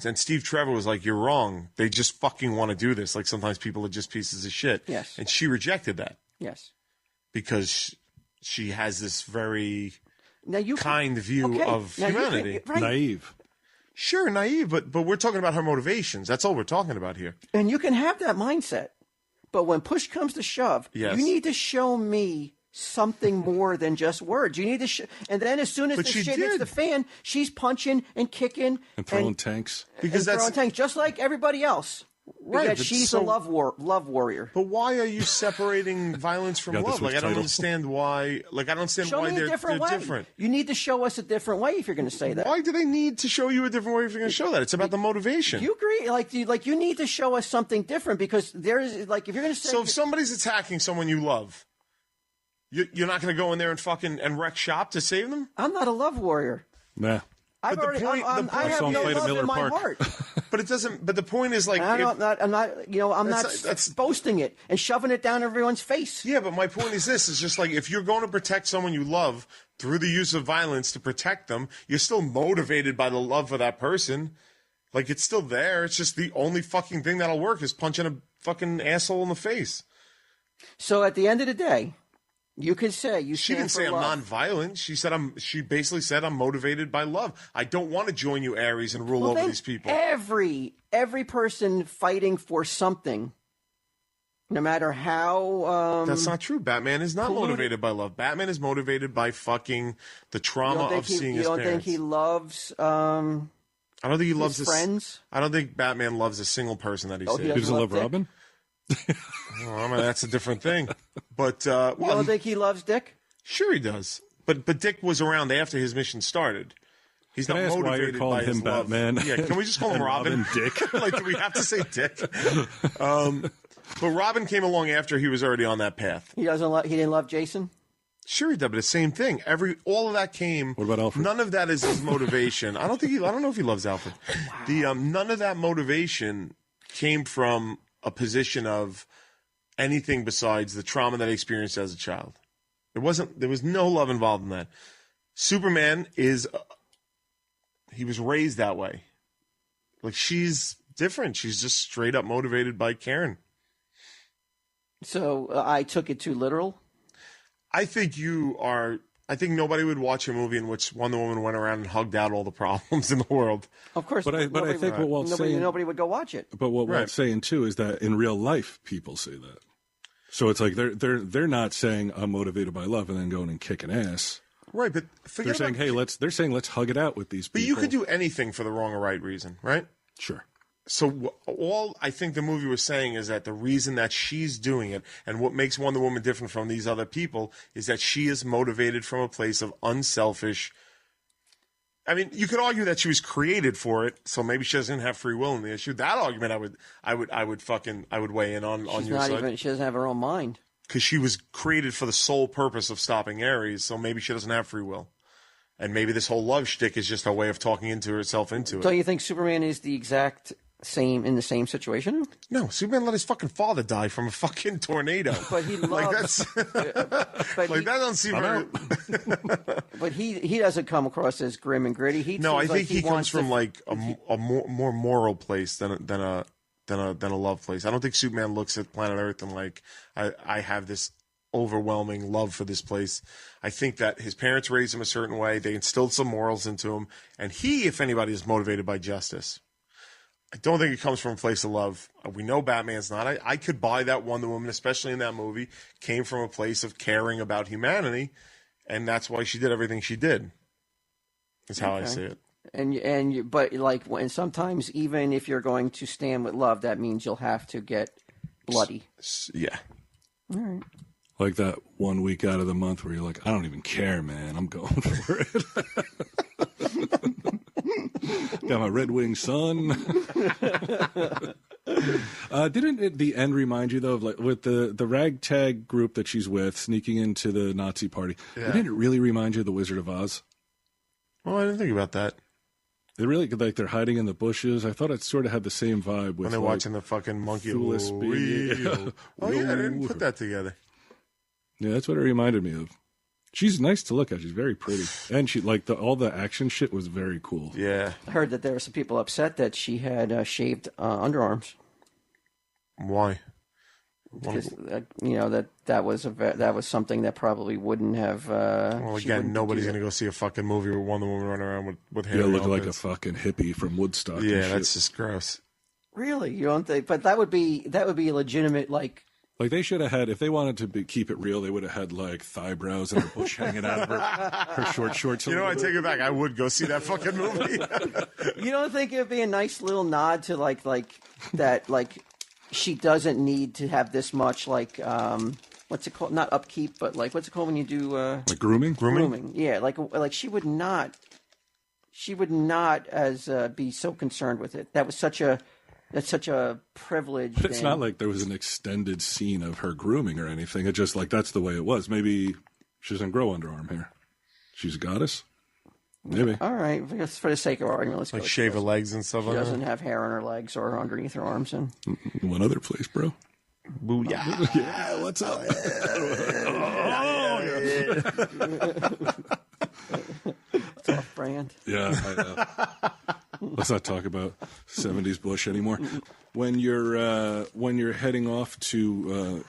And Steve Trevor was like, "You're wrong. They just fucking want to do this. Like sometimes people are just pieces of shit." Yes. And she rejected that. Yes. Because she has this very now kind view of humanity. Right. Naive. Sure, naive, but we're talking about her motivations. That's all we're talking about here. And you can have that mindset. But when push comes to shove, yes. you need to show me something more than just words. You need to and then as soon as the shit hits the fan, she's punching and kicking. And throwing tanks. Because throwing tanks, just like everybody else. Right, because she's a love warrior. But why are you separating violence from love? Like I don't understand why. Like I don't understand why they're different. You need to show us a different way if you're going to say that. Why do they need to show you a different way if you're going to show that? It's about the motivation. You agree? Like you need to show us something different because there's like if you're going to say. So if somebody's attacking someone you love, you're not going to go in there and fucking wreck shop to save them? I'm not a love warrior. Nah. I have no love in my heart. But it doesn't. But the point is, like, I'm not boasting it and shoving it down everyone's face. Yeah, but my point is this: is just like if you're going to protect someone you love through the use of violence to protect them, you're still motivated by the love for that person. Like it's still there. It's just the only fucking thing that'll work is punching a fucking asshole in the face. So at the end of the day. You can say She didn't say I'm non-violent. She said She basically said I'm motivated by love. I don't want to join you, Aries, and rule over these people. Every person fighting for something, no matter how. That's not true. Batman is not motivated by love. Batman is motivated by fucking the trauma of seeing his parents. You don't think he loves? I don't think he loves his friends. I don't think Batman loves a single person that he saves. He doesn't love Robin. Well, I mean, that's a different thing. But you don't think he loves Dick? Sure, he does. But Dick was around after his mission started. He's not motivated by his love. Batman? Yeah, can we just call him Robin? Dick. Like, do we have to say Dick? But Robin came along after he was already on that path. He didn't love Jason. Sure, he did, but the same thing. All of that came. What about Alfred? None of that is his motivation. I don't know if he loves Alfred. Wow. None of that motivation came from a position of anything besides the trauma that he experienced as a child. There was no love involved in that. Superman he was raised that way. Like she's different. She's just straight up motivated by Karen. So I took it too literal. I think nobody would watch a movie in which Wonder Woman went around and hugged out all the problems in the world. Of course, but I think what Walt's saying, nobody would go watch it. But what Walt's saying too is that in real life, people say that. So it's like they're not saying I'm motivated by love and then going and kicking ass. Right, but they're saying, hey, let's hug it out with these people. But you could do anything for the wrong or right reason, right? Sure. So all I think the movie was saying is that the reason that she's doing it and what makes Wonder Woman different from these other people is that she is motivated from a place of unselfish. I mean, you could argue that she was created for it, so maybe she doesn't have free will in the issue. That argument I would weigh in on your side. She doesn't have her own mind. Because she was created for the sole purpose of stopping Ares, so maybe she doesn't have free will. And maybe this whole love shtick is just a way of talking herself into it. Don't you think Superman is the exact in the same situation? No, Superman let his fucking father die from a fucking tornado. But he loves. That doesn't seem very. But he doesn't come across as grim and gritty. I think he comes from like a more moral place than a love place. I don't think Superman looks at planet Earth and like I have this overwhelming love for this place. I think that his parents raised him a certain way. They instilled some morals into him, and he, if anybody, is motivated by justice. I don't think it comes from a place of love. We know Batman's not. I could buy that Wonder Woman, especially in that movie, came from a place of caring about humanity, and that's why she did everything she did. Is how I see it. But sometimes even if you're going to stand with love, that means you'll have to get bloody. Yeah. All right. Like that 1 week out of the month where you're like, I don't even care, man. I'm going for it. Got my Red Wing son. Didn't the end remind you, though, of like with the ragtag group that she's with sneaking into the Nazi party? Yeah. Didn't it really remind you of the Wizard of Oz? Well, I didn't think about that. They really, like, they're hiding in the bushes. I thought it sort of had the same vibe. When they're watching the fucking monkey. Oh, yeah, I didn't put that together. Yeah, that's what it reminded me of. She's nice to look at. She's very pretty, and she all the action shit was very cool. Yeah. I heard that there were some people upset that she had shaved underarms. Why? Because that was something that probably wouldn't have. Well, again, nobody's gonna go see a fucking movie with Wonder Woman running around with hair. Yeah, looking like a fucking hippie from Woodstock. Yeah, that's just gross. Really, you don't think? But that would be a legitimate like. Like they should have had, if they wanted to keep it real, they would have had like thigh brows and her bush hanging out of her short shorts. You know, I take it back. I would go see that fucking movie. You don't think it would be a nice little nod to like that she doesn't need to have this much what's it called? Not upkeep, but like what's it called when you do like grooming? Grooming, yeah. Like she would not as be so concerned with it. That's such a privilege. But it's not like there was an extended scene of her grooming or anything. It's just like that's the way it was. Maybe she doesn't grow underarm hair. She's a goddess. Maybe. All right, for the sake of argument, let's like go. Shave her legs and stuff. She doesn't have hair on her legs or underneath her arms. And one other place, bro. Booyah! Yeah, what's up? It's off brand. Yeah. Let's not talk about 70s Bush anymore. When you're heading off to